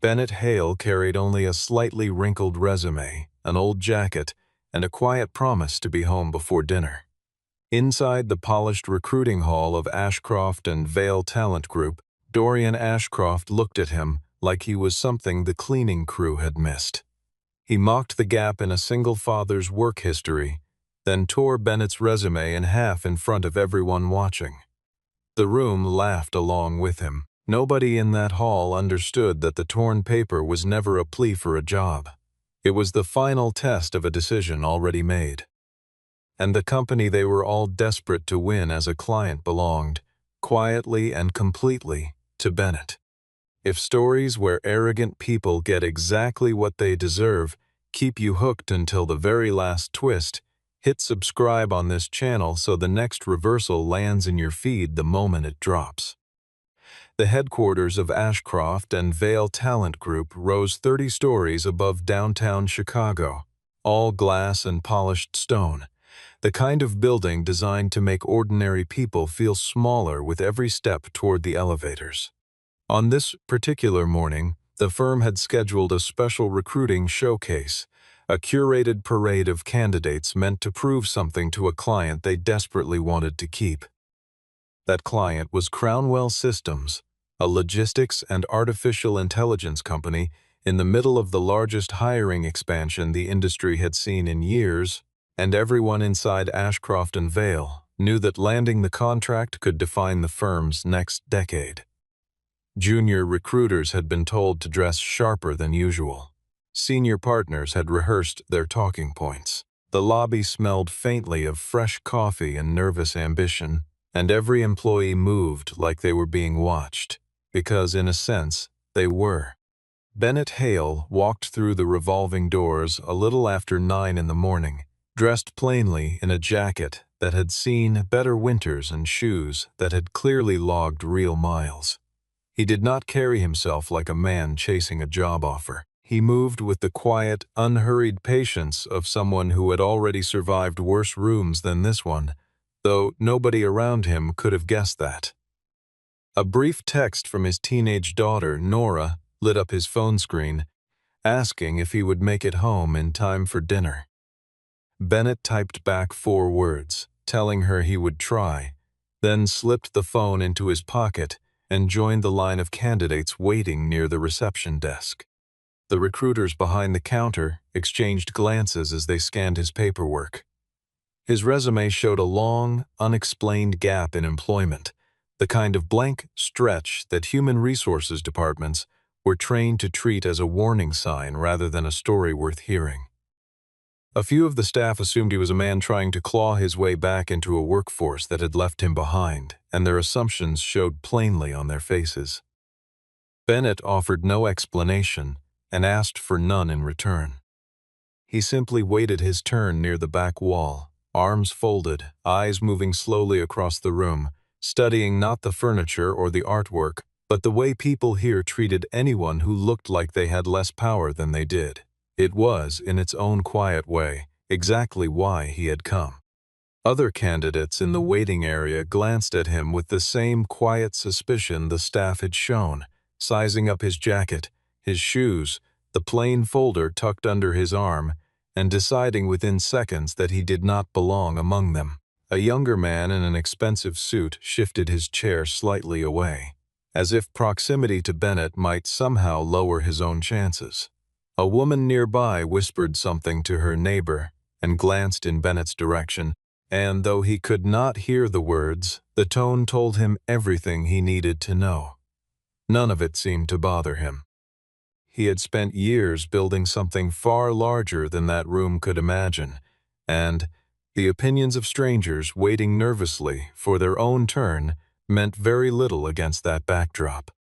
Bennett Hale carried only a slightly wrinkled resume, an old jacket, and a quiet promise to be home before dinner. Inside the polished recruiting hall of Ashcroft and Vale Talent Group, Dorian Ashcroft looked at him like he was something the cleaning crew had missed. He mocked the gap in a single father's work history, then tore Bennett's resume in half in front of everyone watching. The room laughed along with him. Nobody in that hall understood that the torn paper was never a plea for a job. It was the final test of a decision already made. And the company they were all desperate to win as a client belonged, quietly and completely, to Bennett. If stories where arrogant people get exactly what they deserve keep you hooked until the very last twist, hit subscribe on this channel so the next reversal lands in your feed the moment it drops. The headquarters of Ashcroft and Vale Talent Group rose 30 stories above downtown Chicago, all glass and polished stone, the kind of building designed to make ordinary people feel smaller with every step toward the elevators. On this particular morning, the firm had scheduled a special recruiting showcase, a curated parade of candidates meant to prove something to a client they desperately wanted to keep. That client was Crownwell Systems, a logistics and artificial intelligence company in the middle of the largest hiring expansion the industry had seen in years, and everyone inside Ashcroft and Vale knew that landing the contract could define the firm's next decade. Junior recruiters had been told to dress sharper than usual. Senior partners had rehearsed their talking points. The lobby smelled faintly of fresh coffee and nervous ambition, and every employee moved like they were being watched, because in a sense, they were. Bennett Hale walked through the revolving doors a little after 9 in the morning, dressed plainly in a jacket that had seen better winters and shoes that had clearly logged real miles. He did not carry himself like a man chasing a job offer. He moved with the quiet, unhurried patience of someone who had already survived worse rooms than this one, though nobody around him could have guessed that. A brief text from his teenage daughter, Nora, lit up his phone screen, asking if he would make it home in time for dinner. Bennett typed back 4 words, telling her he would try, then slipped the phone into his pocket and joined the line of candidates waiting near the reception desk. The recruiters behind the counter exchanged glances as they scanned his paperwork. His resume showed a long, unexplained gap in employment, the kind of blank stretch that human resources departments were trained to treat as a warning sign rather than a story worth hearing. A few of the staff assumed he was a man trying to claw his way back into a workforce that had left him behind, and their assumptions showed plainly on their faces. Bennett offered no explanation and asked for none in return. He simply waited his turn near the back wall, arms folded, eyes moving slowly across the room, studying not the furniture or the artwork, but the way people here treated anyone who looked like they had less power than they did. It was, in its own quiet way, exactly why he had come. Other candidates in the waiting area glanced at him with the same quiet suspicion the staff had shown, sizing up his jacket, his shoes, the plain folder tucked under his arm, and deciding within seconds that he did not belong among them. A younger man in an expensive suit shifted his chair slightly away, as if proximity to Bennett might somehow lower his own chances. A woman nearby whispered something to her neighbor and glanced in Bennett's direction, and though he could not hear the words, the tone told him everything he needed to know. None of it seemed to bother him. He had spent years building something far larger than that room could imagine, and the opinions of strangers waiting nervously for their own turn meant very little against that backdrop.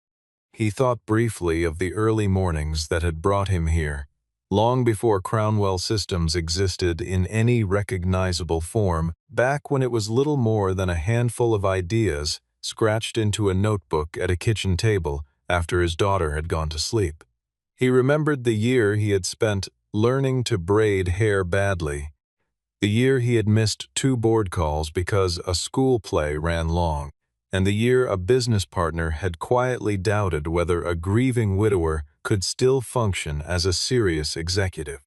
He thought briefly of the early mornings that had brought him here, long before Crownwell Systems existed in any recognizable form, back when it was little more than a handful of ideas scratched into a notebook at a kitchen table after his daughter had gone to sleep. He remembered the year he had spent learning to braid hair badly, the year he had missed 2 board calls because a school play ran long, and the year a business partner had quietly doubted whether a grieving widower could still function as a serious executive.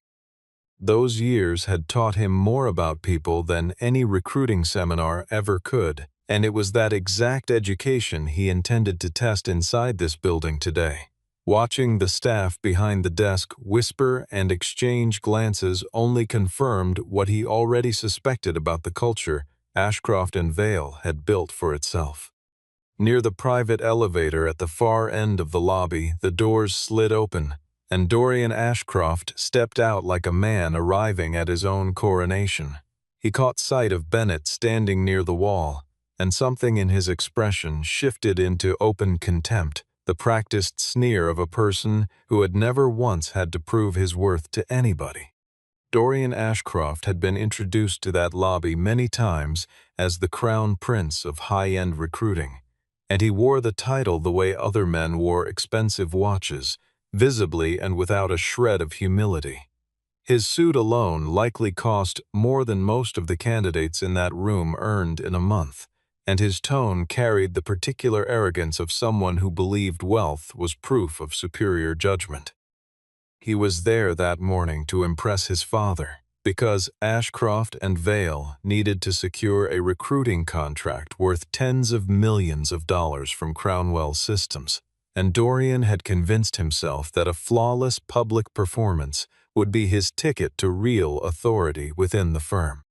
Those years had taught him more about people than any recruiting seminar ever could, and it was that exact education he intended to test inside this building today. Watching the staff behind the desk whisper and exchange glances only confirmed what he already suspected about the culture Ashcroft and Vale had built for itself. Near the private elevator at the far end of the lobby, the doors slid open, and Dorian Ashcroft stepped out like a man arriving at his own coronation. He caught sight of Bennett standing near the wall, and something in his expression shifted into open contempt, the practiced sneer of a person who had never once had to prove his worth to anybody. Dorian Ashcroft had been introduced to that lobby many times as the crown prince of high-end recruiting, and he wore the title the way other men wore expensive watches, visibly and without a shred of humility. His suit alone likely cost more than most of the candidates in that room earned in a month, and his tone carried the particular arrogance of someone who believed wealth was proof of superior judgment. He was there that morning to impress his father, because Ashcroft and Vale needed to secure a recruiting contract worth tens of millions of dollars from Crownwell Systems, and Dorian had convinced himself that a flawless public performance would be his ticket to real authority within the firm.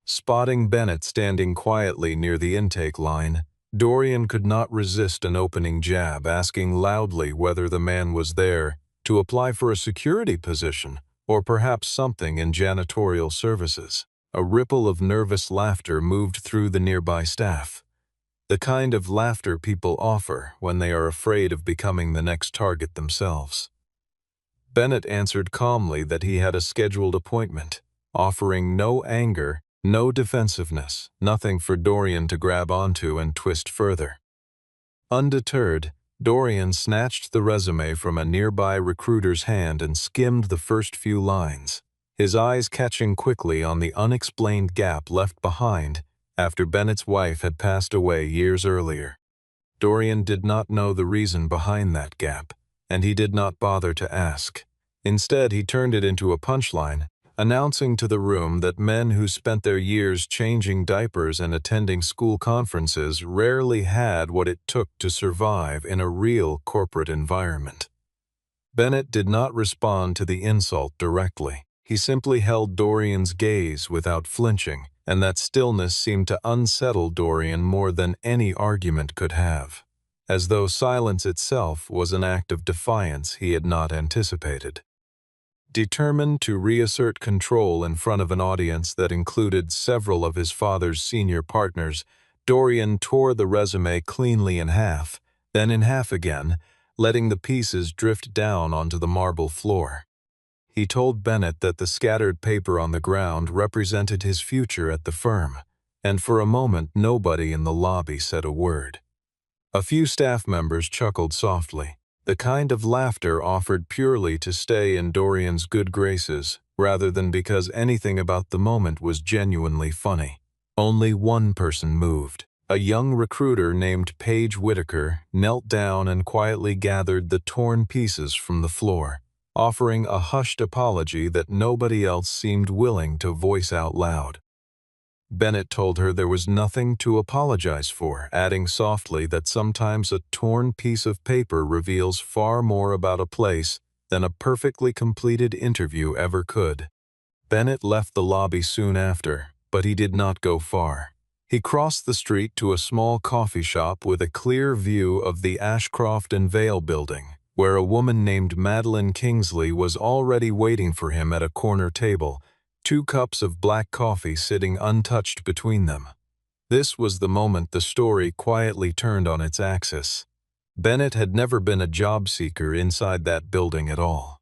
Spotting Bennett standing quietly near the intake line, Dorian could not resist an opening jab, asking loudly whether the man was there to apply for a security position or perhaps something in janitorial services. A ripple of nervous laughter moved through the nearby staff, the kind of laughter people offer when they are afraid of becoming the next target themselves. Bennett answered calmly that he had a scheduled appointment, offering no anger, no defensiveness, nothing for Dorian to grab onto and twist further. Undeterred, Dorian snatched the resume from a nearby recruiter's hand and skimmed the first few lines, his eyes catching quickly on the unexplained gap left behind after Bennett's wife had passed away years earlier. Dorian did not know the reason behind that gap, and he did not bother to ask. Instead, he turned it into a punchline, announcing to the room that men who spent their years changing diapers and attending school conferences rarely had what it took to survive in a real corporate environment. Bennett did not respond to the insult directly. He simply held Dorian's gaze without flinching, and that stillness seemed to unsettle Dorian more than any argument could have, as though silence itself was an act of defiance he had not anticipated. Determined to reassert control in front of an audience that included several of his father's senior partners, Dorian tore the resume cleanly in half, then in half again, letting the pieces drift down onto the marble floor. He told Bennett that the scattered paper on the ground represented his future at the firm, and for a moment nobody in the lobby said a word. A few staff members chuckled softly, the kind of laughter offered purely to stay in Dorian's good graces, rather than because anything about the moment was genuinely funny. Only one person moved. A young recruiter named Paige Whitaker knelt down and quietly gathered the torn pieces from the floor, offering a hushed apology that nobody else seemed willing to voice out loud. Bennett told her there was nothing to apologize for, adding softly that sometimes a torn piece of paper reveals far more about a place than a perfectly completed interview ever could. Bennett left the lobby soon after, but he did not go far. He crossed the street to a small coffee shop with a clear view of the Ashcroft and Vale building, where a woman named Madeline Kingsley was already waiting for him at a corner table, 2 cups of black coffee sitting untouched between them. This was the moment the story quietly turned on its axis. Bennett had never been a job seeker inside that building at all.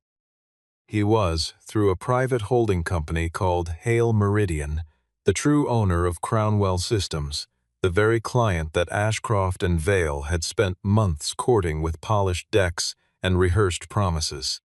He was, through a private holding company called Hale Meridian, the true owner of Crownwell Systems, the very client that Ashcroft and Vale had spent months courting with polished decks and rehearsed promises.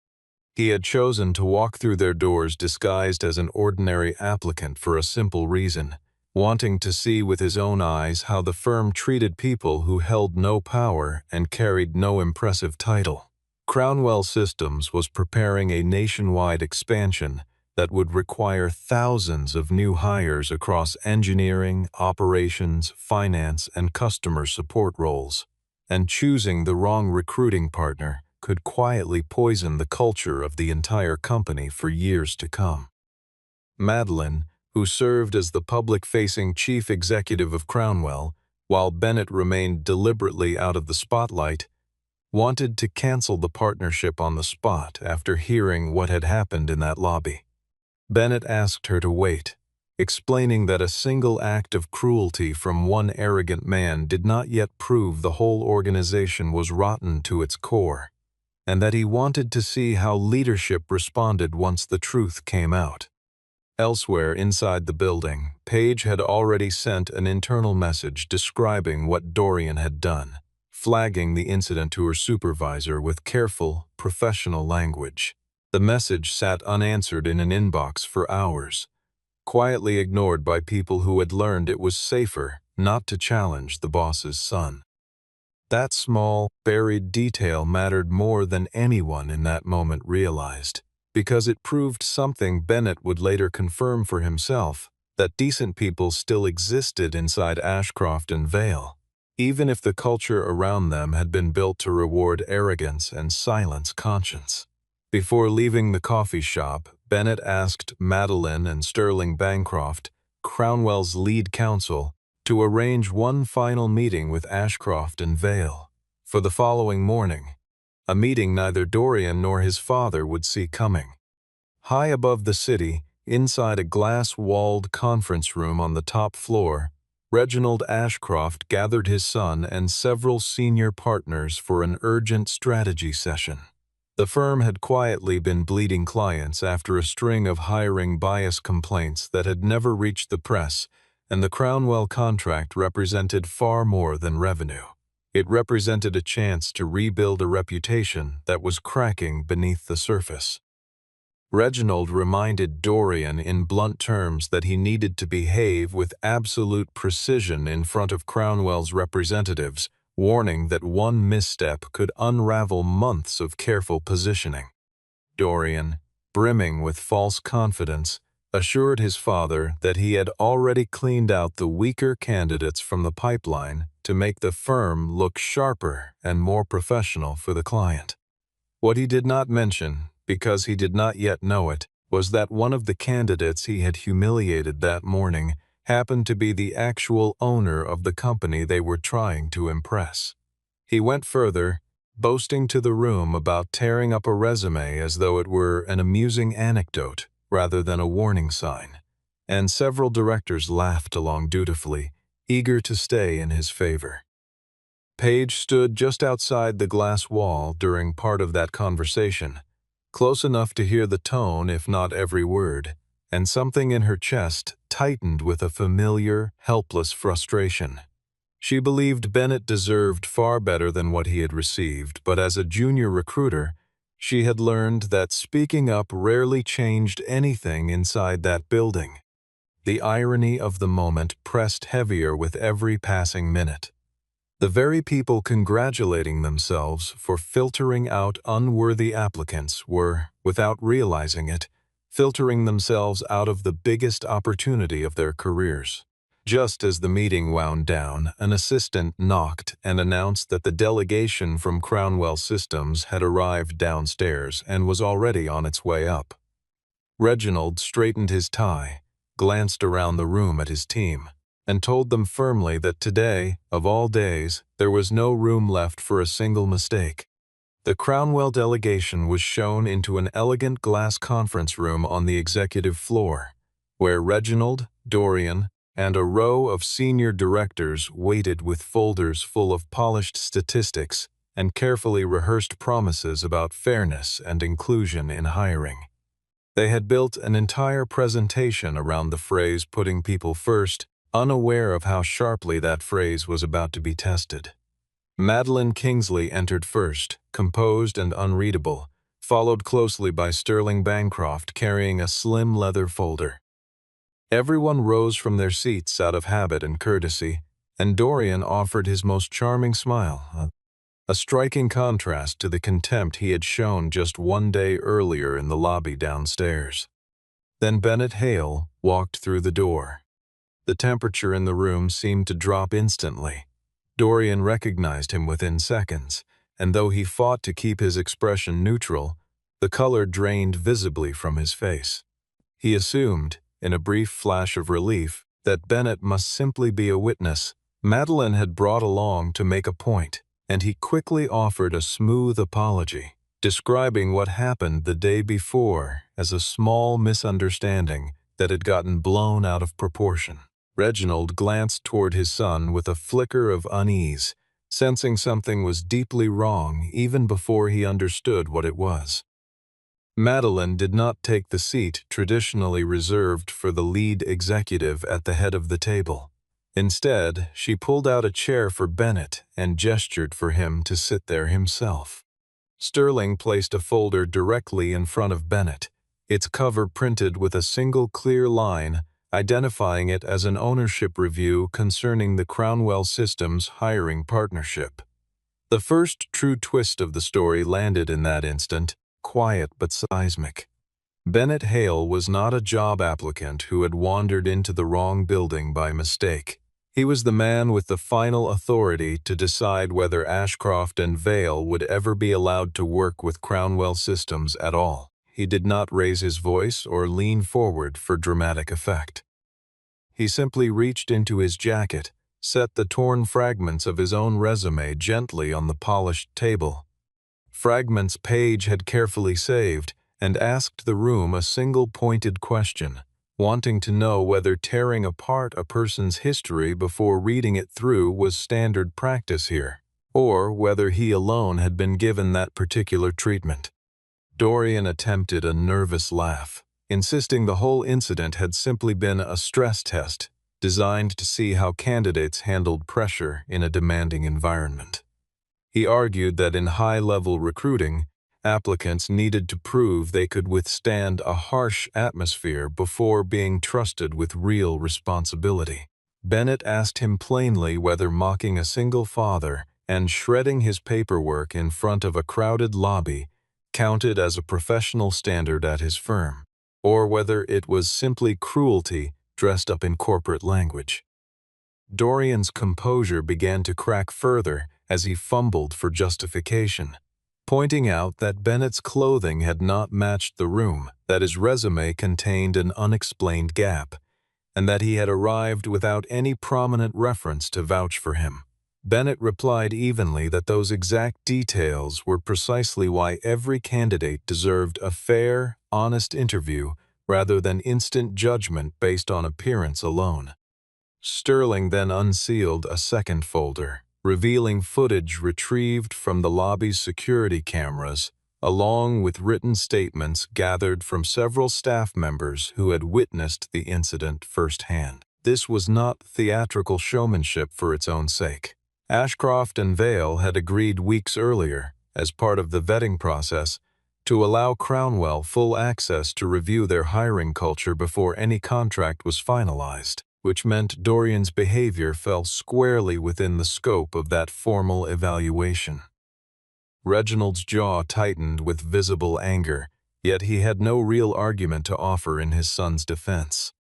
He had chosen to walk through their doors disguised as an ordinary applicant for a simple reason: wanting to see with his own eyes how the firm treated people who held no power and carried no impressive title. Crownwell Systems was preparing a nationwide expansion that would require thousands of new hires across engineering, operations, finance, and customer support roles, and choosing the wrong recruiting partner could quietly poison the culture of the entire company for years to come. Madeline, who served as the public-facing chief executive of Crownwell, while Bennett remained deliberately out of the spotlight, wanted to cancel the partnership on the spot after hearing what had happened in that lobby. Bennett asked her to wait, explaining that a single act of cruelty from one arrogant man did not yet prove the whole organization was rotten to its core, and that he wanted to see how leadership responded once the truth came out. Elsewhere inside the building, Paige had already sent an internal message describing what Dorian had done, flagging the incident to her supervisor with careful, professional language. The message sat unanswered in an inbox for hours, quietly ignored by people who had learned it was safer not to challenge the boss's son. That small, buried detail mattered more than anyone in that moment realized, because it proved something Bennett would later confirm for himself, that decent people still existed inside Ashcroft and Vale, even if the culture around them had been built to reward arrogance and silence conscience. Before leaving the coffee shop, Bennett asked Madeline and Sterling Bancroft, Crownwell's lead counsel, to arrange one final meeting with Ashcroft and Vale for the following morning, a meeting neither Dorian nor his father would see coming. High above the city, inside a glass-walled conference room on the top floor, Reginald Ashcroft gathered his son and several senior partners for an urgent strategy session. The firm had quietly been bleeding clients after a string of hiring bias complaints that had never reached the press, and the Crownwell contract represented far more than revenue. It represented a chance to rebuild a reputation that was cracking beneath the surface. Reginald reminded Dorian in blunt terms that he needed to behave with absolute precision in front of Crownwell's representatives, warning that one misstep could unravel months of careful positioning. Dorian, brimming with false confidence, assured his father that he had already cleaned out the weaker candidates from the pipeline to make the firm look sharper and more professional for the client. What he did not mention, because he did not yet know it, was that one of the candidates he had humiliated that morning happened to be the actual owner of the company they were trying to impress. He went further, boasting to the room about tearing up a resume as though it were an amusing anecdote rather than a warning sign, and several directors laughed along dutifully, eager to stay in his favor. Paige stood just outside the glass wall during part of that conversation, close enough to hear the tone if not every word, and something in her chest tightened with a familiar, helpless frustration. She believed Bennett deserved far better than what he had received, but as a junior recruiter, she had learned that speaking up rarely changed anything inside that building. The irony of the moment pressed heavier with every passing minute. The very people congratulating themselves for filtering out unworthy applicants were, without realizing it, filtering themselves out of the biggest opportunity of their careers. Just as the meeting wound down, an assistant knocked and announced that the delegation from Crownwell Systems had arrived downstairs and was already on its way up. Reginald straightened his tie, glanced around the room at his team, and told them firmly that today, of all days, there was no room left for a single mistake. The Crownwell delegation was shown into an elegant glass conference room on the executive floor, where Reginald, Dorian, and a row of senior directors waited with folders full of polished statistics and carefully rehearsed promises about fairness and inclusion in hiring. They had built an entire presentation around the phrase "putting people first," unaware of how sharply that phrase was about to be tested. Madeline Kingsley entered first, composed and unreadable, followed closely by Sterling Bancroft carrying a slim leather folder. Everyone rose from their seats out of habit and courtesy, and Dorian offered his most charming smile, a striking contrast to the contempt he had shown just one day earlier in the lobby downstairs. Then Bennett Hale walked through the door. The temperature in the room seemed to drop instantly. Dorian recognized him within seconds, and though he fought to keep his expression neutral, the color drained visibly from his face. He assumed, in a brief flash of relief, that Bennett must simply be a witness Madeline had brought along to make a point, and he quickly offered a smooth apology, describing what happened the day before as a small misunderstanding that had gotten blown out of proportion. Reginald glanced toward his son with a flicker of unease, sensing something was deeply wrong even before he understood what it was. Madeline did not take the seat traditionally reserved for the lead executive at the head of the table. Instead, she pulled out a chair for Bennett and gestured for him to sit there himself. Sterling placed a folder directly in front of Bennett, its cover printed with a single clear line identifying it as an ownership review concerning the Crownwell Systems hiring partnership. The first true twist of the story landed in that instant, quiet but seismic. Bennett Hale was not a job applicant who had wandered into the wrong building by mistake. He was the man with the final authority to decide whether Ashcroft and Vale would ever be allowed to work with Crownwell Systems at all. He did not raise his voice or lean forward for dramatic effect. He simply reached into his jacket, set the torn fragments of his own resume gently on the polished table. Fragments Page had carefully saved, and asked the room a single pointed question, wanting to know whether tearing apart a person's history before reading it through was standard practice here, or whether he alone had been given that particular treatment. Dorian attempted a nervous laugh, insisting the whole incident had simply been a stress test designed to see how candidates handled pressure in a demanding environment. He argued that in high-level recruiting, applicants needed to prove they could withstand a harsh atmosphere before being trusted with real responsibility. Bennett asked him plainly whether mocking a single father and shredding his paperwork in front of a crowded lobby counted as a professional standard at his firm, or whether it was simply cruelty dressed up in corporate language. Dorian's composure began to crack further as he fumbled for justification, pointing out that Bennett's clothing had not matched the room, that his resume contained an unexplained gap, and that he had arrived without any prominent reference to vouch for him. Bennett replied evenly that those exact details were precisely why every candidate deserved a fair, honest interview rather than instant judgment based on appearance alone. Sterling then unsealed a second folder, revealing footage retrieved from the lobby's security cameras, along with written statements gathered from several staff members who had witnessed the incident firsthand. This was not theatrical showmanship for its own sake. Ashcroft and Vale had agreed weeks earlier, as part of the vetting process, to allow Crownwell full access to review their hiring culture before any contract was finalized, which meant Dorian's behavior fell squarely within the scope of that formal evaluation. Reginald's jaw tightened with visible anger, yet he had no real argument to offer in his son's defense.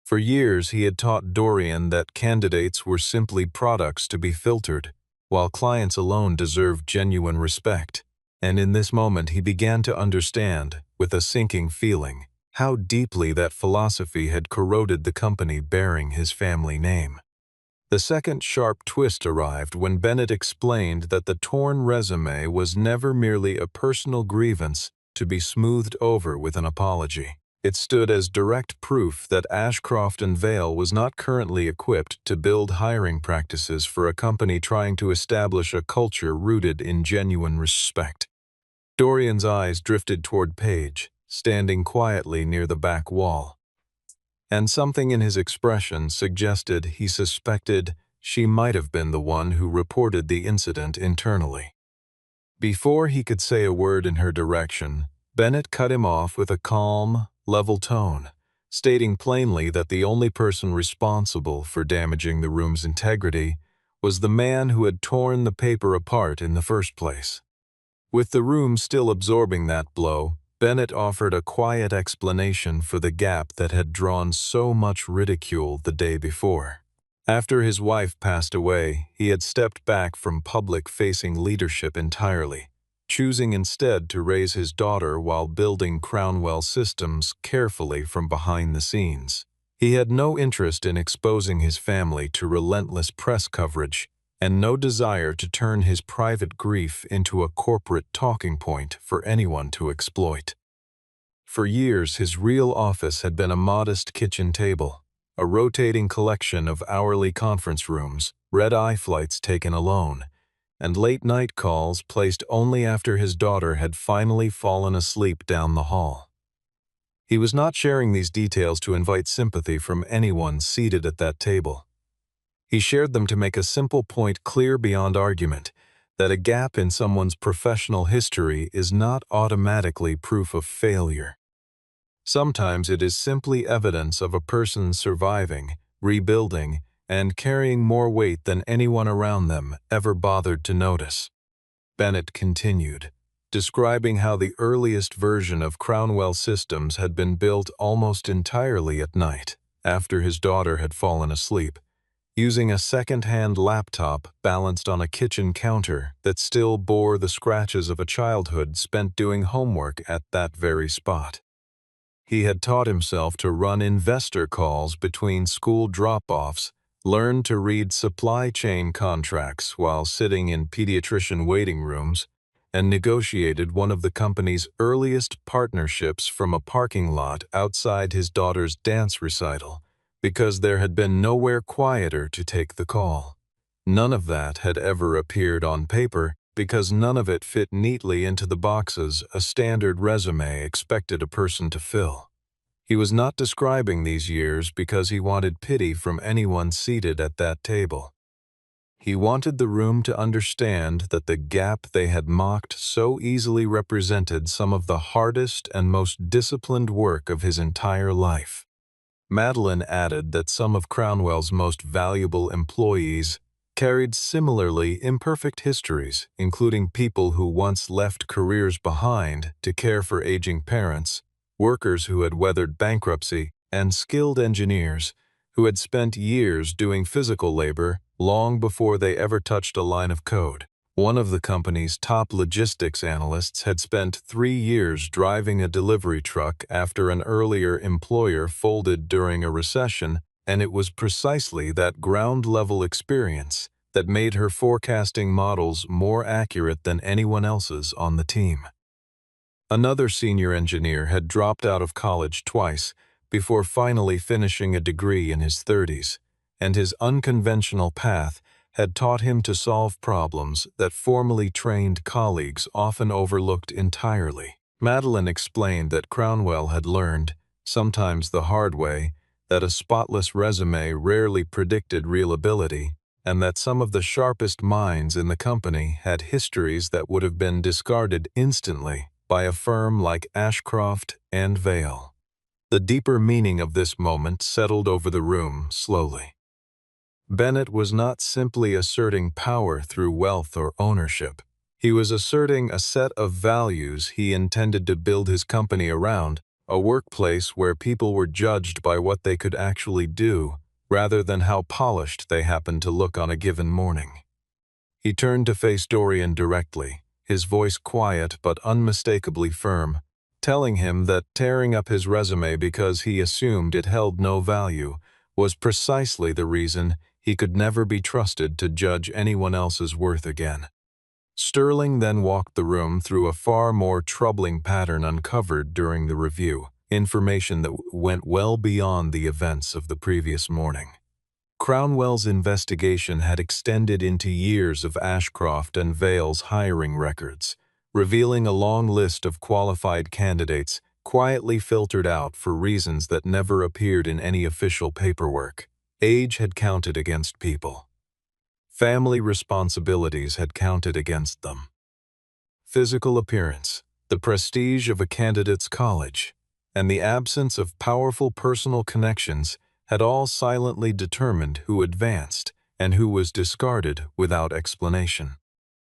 For years he had taught Dorian that candidates were simply products to be filtered, while clients alone deserved genuine respect, and in this moment he began to understand, with a sinking feeling, how deeply that philosophy had corroded the company bearing his family name. The second sharp twist arrived when Bennett explained that the torn resume was never merely a personal grievance to be smoothed over with an apology. It stood as direct proof that Ashcroft and Vale was not currently equipped to build hiring practices for a company trying to establish a culture rooted in genuine respect. Dorian's eyes drifted toward Page, standing quietly near the back wall, and something in his expression suggested he suspected she might have been the one who reported the incident internally. Before he could say a word in her direction, Bennett cut him off with a calm, level tone, stating plainly that the only person responsible for damaging the room's integrity was the man who had torn the paper apart in the first place. With the room still absorbing that blow, Bennett offered a quiet explanation for the gap that had drawn so much ridicule the day before. After his wife passed away, he had stepped back from public-facing leadership entirely, choosing instead to raise his daughter while building Crownwell systems carefully from behind the scenes. He had no interest in exposing his family to relentless press coverage, and no desire to turn his private grief into a corporate talking point for anyone to exploit. For years, his real office had been a modest kitchen table, a rotating collection of hourly conference rooms, red-eye flights taken alone, and late-night calls placed only after his daughter had finally fallen asleep down the hall. He was not sharing these details to invite sympathy from anyone seated at that table. He shared them to make a simple point clear beyond argument, that a gap in someone's professional history is not automatically proof of failure. Sometimes it is simply evidence of a person surviving, rebuilding, and carrying more weight than anyone around them ever bothered to notice. Bennett continued, describing how the earliest version of Crownwell systems had been built almost entirely at night, after his daughter had fallen asleep, using a second-hand laptop balanced on a kitchen counter that still bore the scratches of a childhood spent doing homework at that very spot. He had taught himself to run investor calls between school drop-offs, learned to read supply chain contracts while sitting in pediatrician waiting rooms, and negotiated one of the company's earliest partnerships from a parking lot outside his daughter's dance recital, because there had been nowhere quieter to take the call. None of that had ever appeared on paper, because none of it fit neatly into the boxes a standard resume expected a person to fill. He was not describing these years because he wanted pity from anyone seated at that table. He wanted the room to understand that the gap they had mocked so easily represented some of the hardest and most disciplined work of his entire life. Madeline added that some of Crownwell's most valuable employees carried similarly imperfect histories, including people who once left careers behind to care for aging parents, workers who had weathered bankruptcy, and skilled engineers who had spent years doing physical labor long before they ever touched a line of code. One of the company's top logistics analysts had spent 3 years driving a delivery truck after an earlier employer folded during a recession, and it was precisely that ground-level experience that made her forecasting models more accurate than anyone else's on the team. Another senior engineer had dropped out of college twice before finally finishing a degree in his 30s, and his unconventional path had taught him to solve problems that formally trained colleagues often overlooked entirely. Madeline explained that Crownwell had learned, sometimes the hard way, that a spotless resume rarely predicted real ability, and that some of the sharpest minds in the company had histories that would have been discarded instantly by a firm like Ashcroft and Vail. The deeper meaning of this moment settled over the room slowly. Bennett was not simply asserting power through wealth or ownership. He was asserting a set of values he intended to build his company around, a workplace where people were judged by what they could actually do, rather than how polished they happened to look on a given morning. He turned to face Dorian directly, his voice quiet but unmistakably firm, telling him that tearing up his resume because he assumed it held no value was precisely the reason he could never be trusted to judge anyone else's worth again. Sterling then walked the room through a far more troubling pattern uncovered during the review, information that went well beyond the events of the previous morning. Crownwell's investigation had extended into years of Ashcroft and Vail's hiring records, revealing a long list of qualified candidates quietly filtered out for reasons that never appeared in any official paperwork. Age had counted against people. Family responsibilities had counted against them. Physical appearance, the prestige of a candidate's college, and the absence of powerful personal connections had all silently determined who advanced and who was discarded without explanation.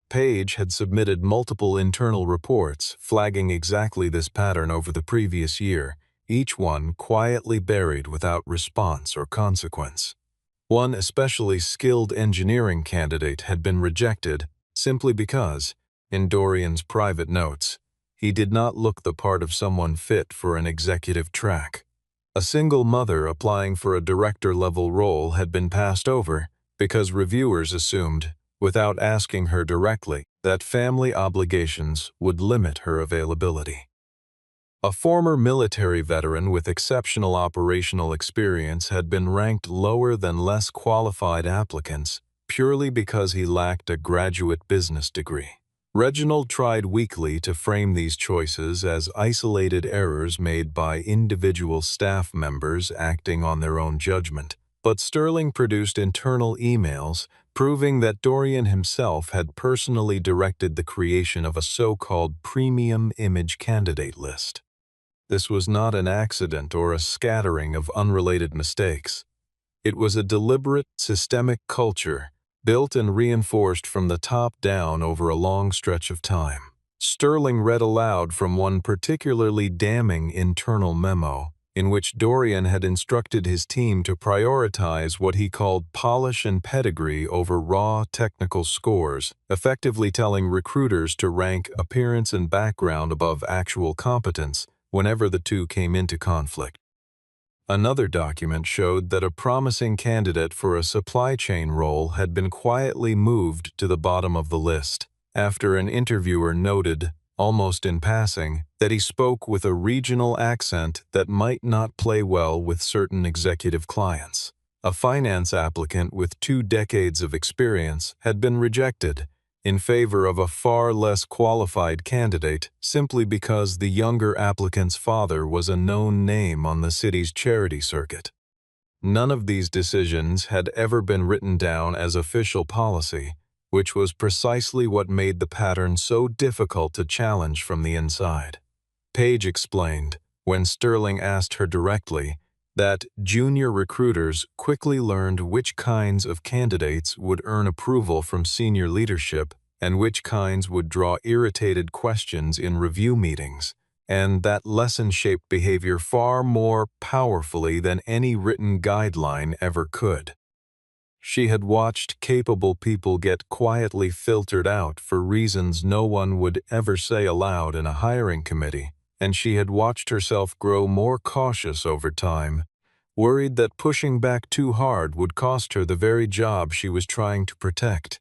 Page had submitted multiple internal reports flagging exactly this pattern over the previous year, each one quietly buried without response or consequence. One especially skilled engineering candidate had been rejected simply because, in Dorian's private notes, he did not look the part of someone fit for an executive track. A single mother applying for a director-level role had been passed over because reviewers assumed, without asking her directly, that family obligations would limit her availability. A former military veteran with exceptional operational experience had been ranked lower than less qualified applicants purely because he lacked a graduate business degree. Reginald tried weakly to frame these choices as isolated errors made by individual staff members acting on their own judgment, but Sterling produced internal emails proving that Dorian himself had personally directed the creation of a so-called premium image candidate list. This was not an accident or a scattering of unrelated mistakes. It was a deliberate, systemic culture, built and reinforced from the top down over a long stretch of time. Sterling read aloud from one particularly damning internal memo, in which Dorian had instructed his team to prioritize what he called polish and pedigree over raw technical scores, effectively telling recruiters to rank appearance and background above actual competence whenever the two came into conflict. Another document showed that a promising candidate for a supply chain role had been quietly moved to the bottom of the list after an interviewer noted, almost in passing, that he spoke with a regional accent that might not play well with certain executive clients. A finance applicant with 2 decades of experience had been rejected in favor of a far less qualified candidate simply because the younger applicant's father was a known name on the city's charity circuit. None of these decisions had ever been written down as official policy, which was precisely what made the pattern so difficult to challenge from the inside. Page explained, when Sterling asked her directly, that junior recruiters quickly learned which kinds of candidates would earn approval from senior leadership and which kinds would draw irritated questions in review meetings, and that lesson shaped behavior far more powerfully than any written guideline ever could. She had watched capable people get quietly filtered out for reasons no one would ever say aloud in a hiring committee, and she had watched herself grow more cautious over time, worried that pushing back too hard would cost her the very job she was trying to protect.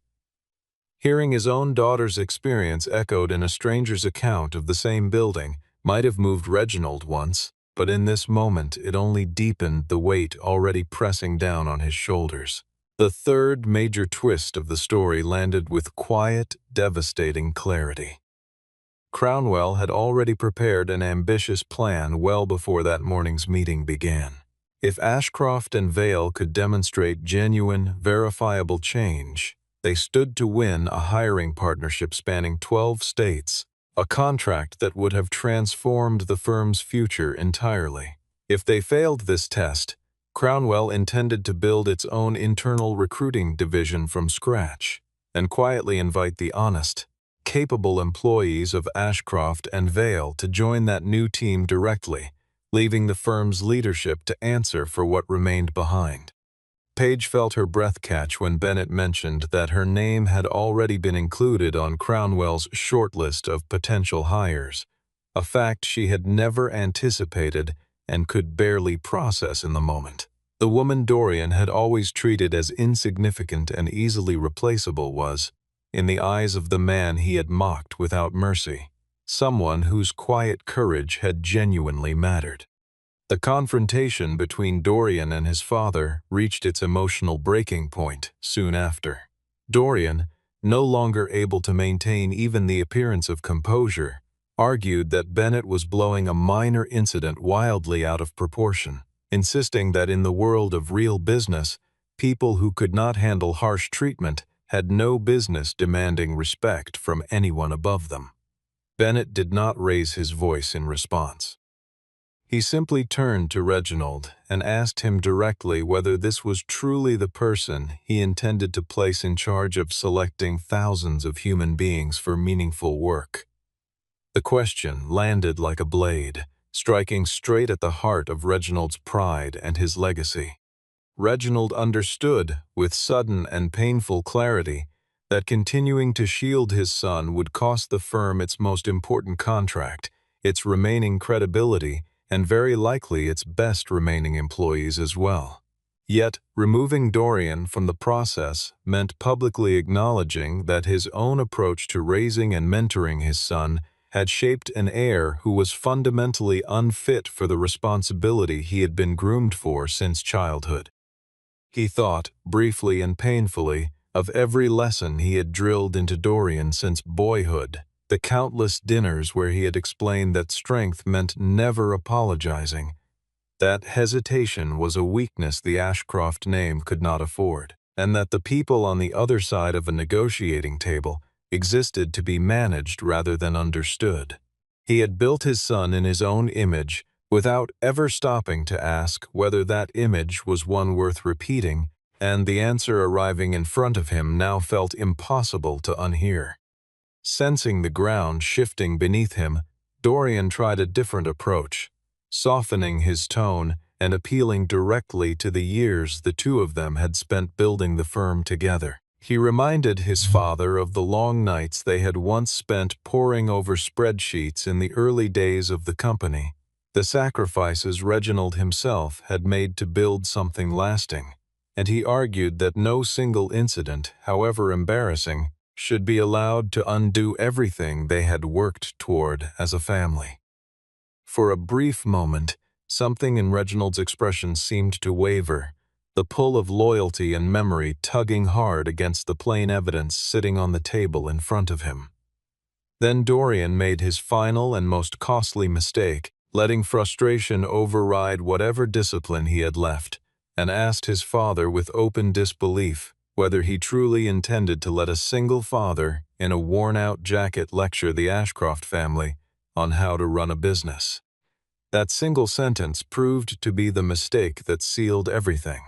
Hearing his own daughter's experience echoed in a stranger's account of the same building might have moved Reginald once, but in this moment it only deepened the weight already pressing down on his shoulders. The third major twist of the story landed with quiet, devastating clarity. Crownwell had already prepared an ambitious plan well before that morning's meeting began. If Ashcroft and Vale could demonstrate genuine, verifiable change, they stood to win a hiring partnership spanning 12 states, a contract that would have transformed the firm's future entirely. If they failed this test, Crownwell intended to build its own internal recruiting division from scratch and quietly invite the honest, capable employees of Ashcroft and Vale to join that new team directly, leaving the firm's leadership to answer for what remained behind. Page felt her breath catch when Bennett mentioned that her name had already been included on Crownwell's shortlist of potential hires, a fact she had never anticipated and could barely process in the moment. The woman Dorian had always treated as insignificant and easily replaceable was, in the eyes of the man he had mocked without mercy, someone whose quiet courage had genuinely mattered. The confrontation between Dorian and his father reached its emotional breaking point soon after. Dorian, no longer able to maintain even the appearance of composure, argued that Bennett was blowing a minor incident wildly out of proportion, insisting that in the world of real business, people who could not handle harsh treatment had no business demanding respect from anyone above them. Bennett did not raise his voice in response. He simply turned to Reginald and asked him directly whether this was truly the person he intended to place in charge of selecting thousands of human beings for meaningful work. The question landed like a blade, striking straight at the heart of Reginald's pride and his legacy. Reginald understood, with sudden and painful clarity, that continuing to shield his son would cost the firm its most important contract, its remaining credibility, and very likely its best remaining employees as well. Yet, removing Dorian from the process meant publicly acknowledging that his own approach to raising and mentoring his son had shaped an heir who was fundamentally unfit for the responsibility he had been groomed for since childhood. He thought, briefly and painfully, of every lesson he had drilled into Dorian since boyhood, the countless dinners where he had explained that strength meant never apologizing, that hesitation was a weakness the Ashcroft name could not afford, and that the people on the other side of a negotiating table existed to be managed rather than understood. He had built his son in his own image without ever stopping to ask whether that image was one worth repeating, and the answer arriving in front of him now felt impossible to unhear. Sensing the ground shifting beneath him, Dorian tried a different approach, softening his tone and appealing directly to the years the two of them had spent building the firm together. He reminded his father of the long nights they had once spent poring over spreadsheets in the early days of the company, the sacrifices Reginald himself had made to build something lasting, and he argued that no single incident, however embarrassing, should be allowed to undo everything they had worked toward as a family. For a brief moment, something in Reginald's expression seemed to waver, the pull of loyalty and memory tugging hard against the plain evidence sitting on the table in front of him. Then Dorian made his final and most costly mistake, letting frustration override whatever discipline he had left, and asked his father with open disbelief whether he truly intended to let a single father in a worn-out jacket lecture the Ashcroft family on how to run a business. That single sentence proved to be the mistake that sealed everything.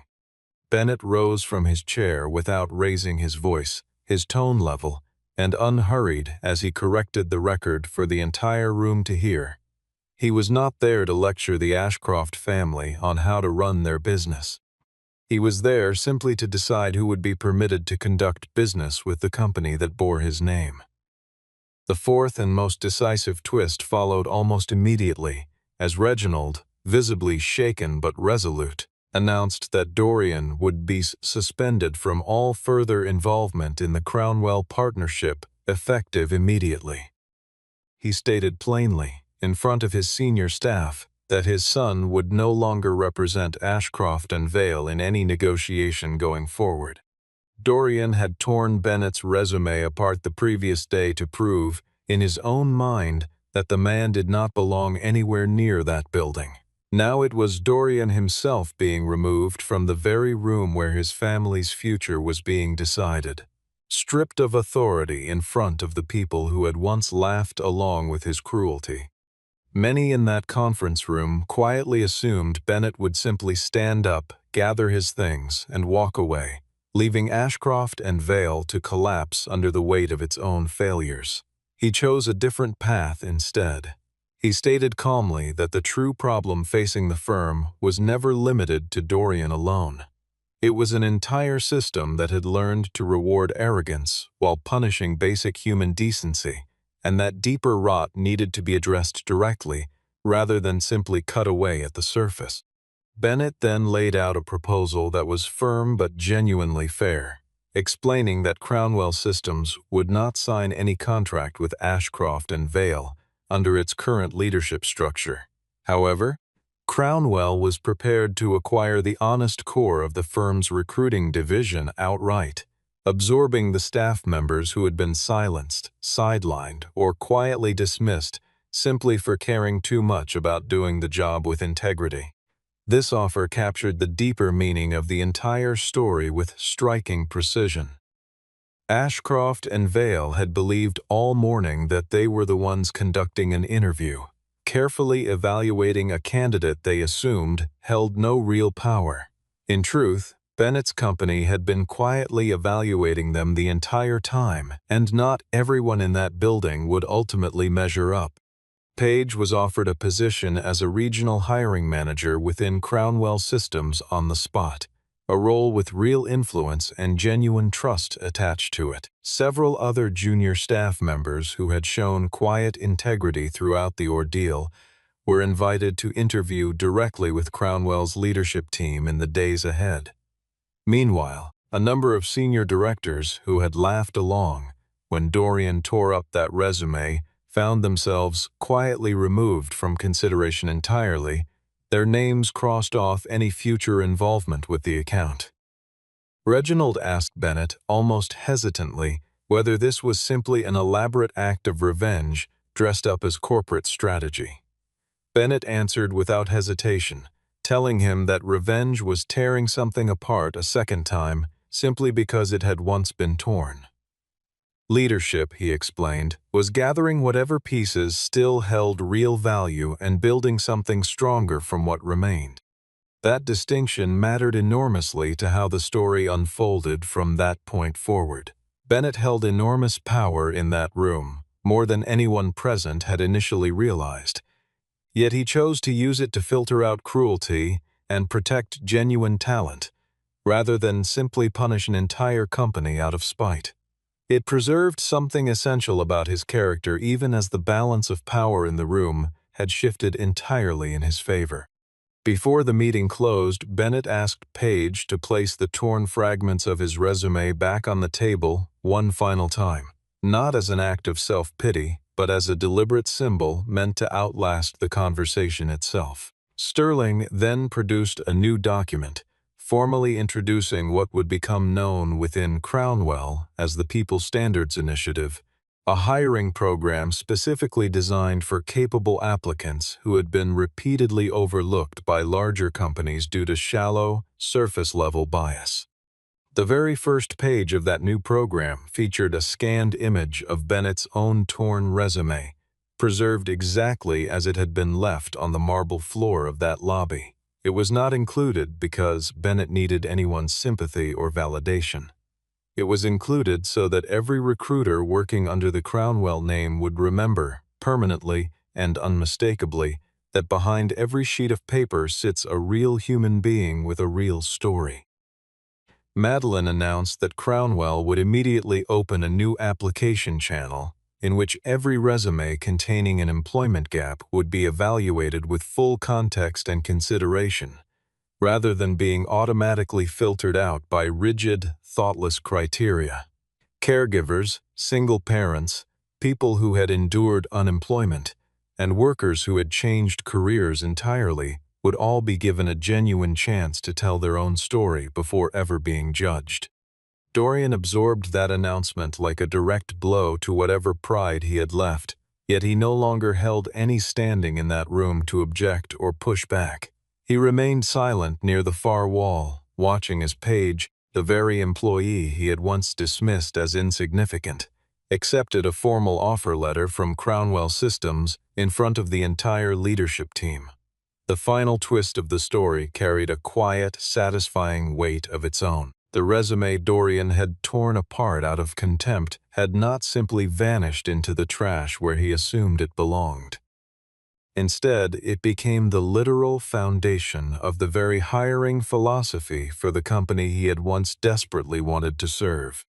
Bennett rose from his chair without raising his voice, his tone level, and unhurried as he corrected the record for the entire room to hear. He was not there to lecture the Ashcroft family on how to run their business. He was there simply to decide who would be permitted to conduct business with the company that bore his name. The fourth and most decisive twist followed almost immediately, as Reginald, visibly shaken but resolute, announced that Dorian would be suspended from all further involvement in the Crownwell partnership, effective immediately. He stated plainly, in front of his senior staff, that his son would no longer represent Ashcroft and Vale in any negotiation going forward. Dorian had torn Bennett's resume apart the previous day to prove, in his own mind, that the man did not belong anywhere near that building. Now it was Dorian himself being removed from the very room where his family's future was being decided, stripped of authority in front of the people who had once laughed along with his cruelty. Many in that conference room quietly assumed Bennett would simply stand up, gather his things, and walk away, leaving Ashcroft and Vale to collapse under the weight of its own failures. He chose a different path instead. He stated calmly that the true problem facing the firm was never limited to Dorian alone. It was an entire system that had learned to reward arrogance while punishing basic human decency, and that deeper rot needed to be addressed directly, rather than simply cut away at the surface. Bennett then laid out a proposal that was firm but genuinely fair, explaining that Crownwell Systems would not sign any contract with Ashcroft and Vale under its current leadership structure. However, Crownwell was prepared to acquire the honest core of the firm's recruiting division outright, absorbing the staff members who had been silenced, sidelined, or quietly dismissed simply for caring too much about doing the job with integrity. This offer captured the deeper meaning of the entire story with striking precision. Ashcroft and Vale had believed all morning that they were the ones conducting an interview, carefully evaluating a candidate they assumed held no real power. In truth, Bennett's company had been quietly evaluating them the entire time, and not everyone in that building would ultimately measure up. Page was offered a position as a regional hiring manager within Crownwell Systems on the spot, a role with real influence and genuine trust attached to it. Several other junior staff members who had shown quiet integrity throughout the ordeal were invited to interview directly with Crownwell's leadership team in the days ahead. Meanwhile, a number of senior directors who had laughed along when Dorian tore up that resume found themselves quietly removed from consideration entirely, their names crossed off any future involvement with the account. Reginald asked Bennett almost hesitantly whether this was simply an elaborate act of revenge dressed up as corporate strategy. Bennett answered without hesitation, telling him that revenge was tearing something apart a second time simply because it had once been torn. Leadership, he explained, was gathering whatever pieces still held real value and building something stronger from what remained. That distinction mattered enormously to how the story unfolded from that point forward. Bennett held enormous power in that room, more than anyone present had initially realized. Yet he chose to use it to filter out cruelty and protect genuine talent, rather than simply punish an entire company out of spite. It preserved something essential about his character even as the balance of power in the room had shifted entirely in his favor. Before the meeting closed, Bennett asked Page to place the torn fragments of his resume back on the table one final time, not as an act of self-pity, but as a deliberate symbol meant to outlast the conversation itself. Sterling then produced a new document, formally introducing what would become known within Crownwell as the People Standards Initiative, a hiring program specifically designed for capable applicants who had been repeatedly overlooked by larger companies due to shallow, surface-level bias. The very first page of that new program featured a scanned image of Bennett's own torn resume, preserved exactly as it had been left on the marble floor of that lobby. It was not included because Bennett needed anyone's sympathy or validation. It was included so that every recruiter working under the Crownwell name would remember, permanently and unmistakably, that behind every sheet of paper sits a real human being with a real story. Madeline announced that Crownwell would immediately open a new application channel in which every resume containing an employment gap would be evaluated with full context and consideration, rather than being automatically filtered out by rigid, thoughtless criteria. Caregivers, single parents, people who had endured unemployment, and workers who had changed careers entirely would all be given a genuine chance to tell their own story before ever being judged. Dorian absorbed that announcement like a direct blow to whatever pride he had left, yet he no longer held any standing in that room to object or push back. He remained silent near the far wall, watching as Page, the very employee he had once dismissed as insignificant, accepted a formal offer letter from Crownwell Systems in front of the entire leadership team. The final twist of the story carried a quiet, satisfying weight of its own. The resume Dorian had torn apart out of contempt had not simply vanished into the trash where he assumed it belonged. Instead, it became the literal foundation of the very hiring philosophy for the company he had once desperately wanted to serve.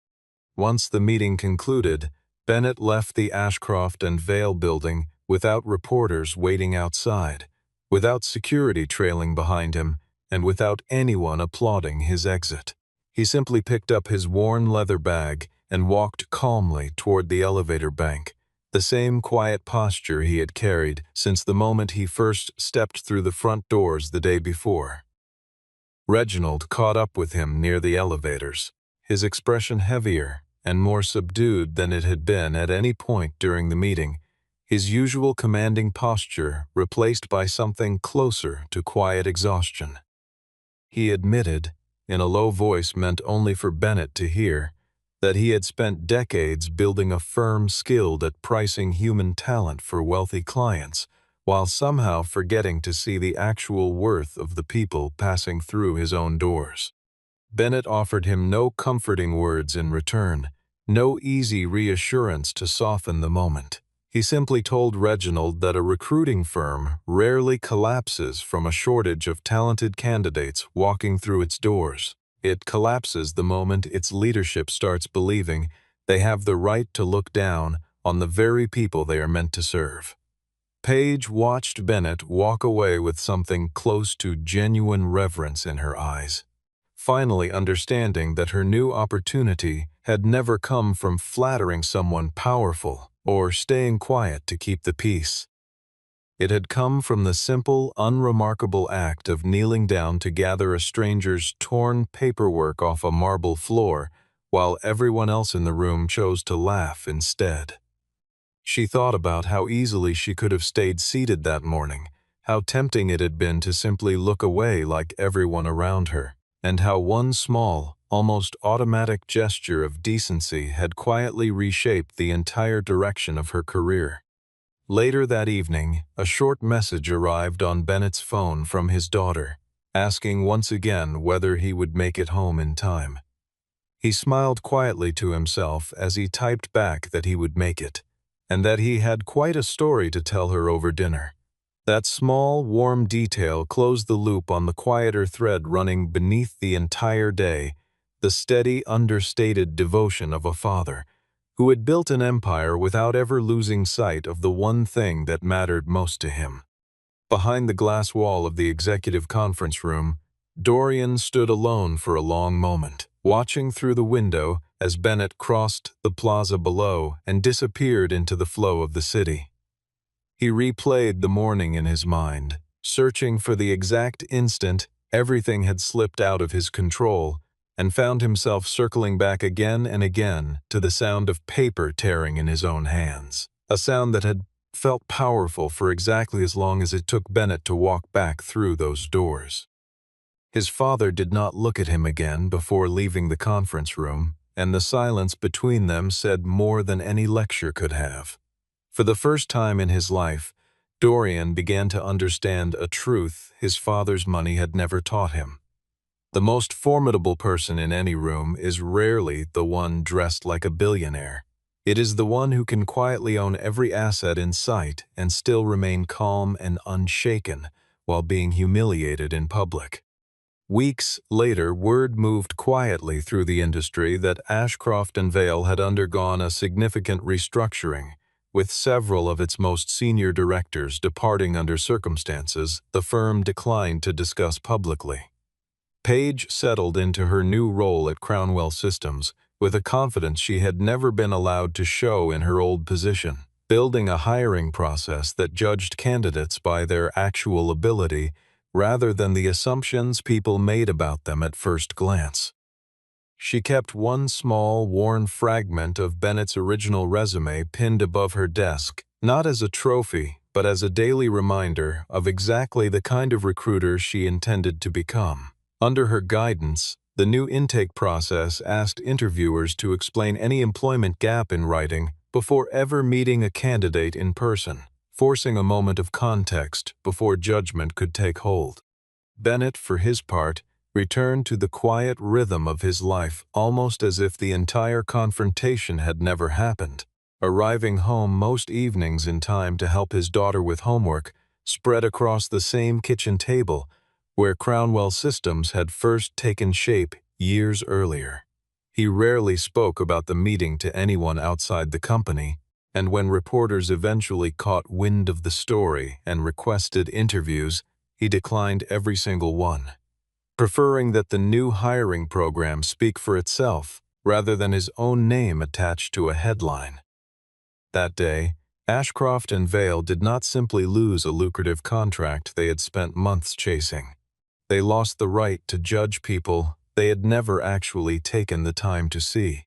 Once the meeting concluded, Bennett left the Ashcroft and Vale building without reporters waiting outside, without security trailing behind him, and without anyone applauding his exit. He simply picked up his worn leather bag and walked calmly toward the elevator bank, the same quiet posture he had carried since the moment he first stepped through the front doors the day before. Reginald caught up with him near the elevators, his expression heavier and more subdued than it had been at any point during the meeting, his usual commanding posture replaced by something closer to quiet exhaustion. He admitted, in a low voice meant only for Bennett to hear, that he had spent decades building a firm skilled at pricing human talent for wealthy clients, while somehow forgetting to see the actual worth of the people passing through his own doors. Bennett offered him no comforting words in return, no easy reassurance to soften the moment. He simply told Reginald that a recruiting firm rarely collapses from a shortage of talented candidates walking through its doors. It collapses the moment its leadership starts believing they have the right to look down on the very people they are meant to serve. Paige watched Bennett walk away with something close to genuine reverence in her eyes, finally understanding that her new opportunity had never come from flattering someone powerful or staying quiet to keep the peace. It had come from the simple, unremarkable act of kneeling down to gather a stranger's torn paperwork off a marble floor while everyone else in the room chose to laugh instead. She thought about how easily she could have stayed seated that morning, how tempting it had been to simply look away like everyone around her, and how one small, almost automatic gesture of decency had quietly reshaped the entire direction of her career. Later that evening, a short message arrived on Bennett's phone from his daughter, asking once again whether he would make it home in time. He smiled quietly to himself as he typed back that he would make it, and that he had quite a story to tell her over dinner. That small, warm detail closed the loop on the quieter thread running beneath the entire day, the steady, understated devotion of a father who had built an empire without ever losing sight of the one thing that mattered most to him. Behind the glass wall of the executive conference room, Dorian stood alone for a long moment, watching through the window as Bennett crossed the plaza below and disappeared into the flow of the city. He replayed the morning in his mind, searching for the exact instant everything had slipped out of his control, and found himself circling back again and again to the sound of paper tearing in his own hands, a sound that had felt powerful for exactly as long as it took Bennett to walk back through those doors. His father did not look at him again before leaving the conference room, and the silence between them said more than any lecture could have. For the first time in his life, Dorian began to understand a truth his father's money had never taught him. The most formidable person in any room is rarely the one dressed like a billionaire. It is the one who can quietly own every asset in sight and still remain calm and unshaken while being humiliated in public. Weeks later, word moved quietly through the industry that Ashcroft and Vail had undergone a significant restructuring, with several of its most senior directors departing under circumstances the firm declined to discuss publicly. Paige settled into her new role at Crownwell Systems with a confidence she had never been allowed to show in her old position, building a hiring process that judged candidates by their actual ability rather than the assumptions people made about them at first glance. She kept one small, worn fragment of Bennett's original resume pinned above her desk, not as a trophy, but as a daily reminder of exactly the kind of recruiter she intended to become. Under her guidance, the new intake process asked interviewers to explain any employment gap in writing before ever meeting a candidate in person, forcing a moment of context before judgment could take hold. Bennett, for his part, returned to the quiet rhythm of his life almost as if the entire confrontation had never happened, arriving home most evenings in time to help his daughter with homework spread across the same kitchen table where Crownwell Systems had first taken shape years earlier. He rarely spoke about the meeting to anyone outside the company, and when reporters eventually caught wind of the story and requested interviews, he declined every single one, preferring that the new hiring program speak for itself rather than his own name attached to a headline. That day, Ashcroft and Vail did not simply lose a lucrative contract they had spent months chasing. They lost the right to judge people they had never actually taken the time to see.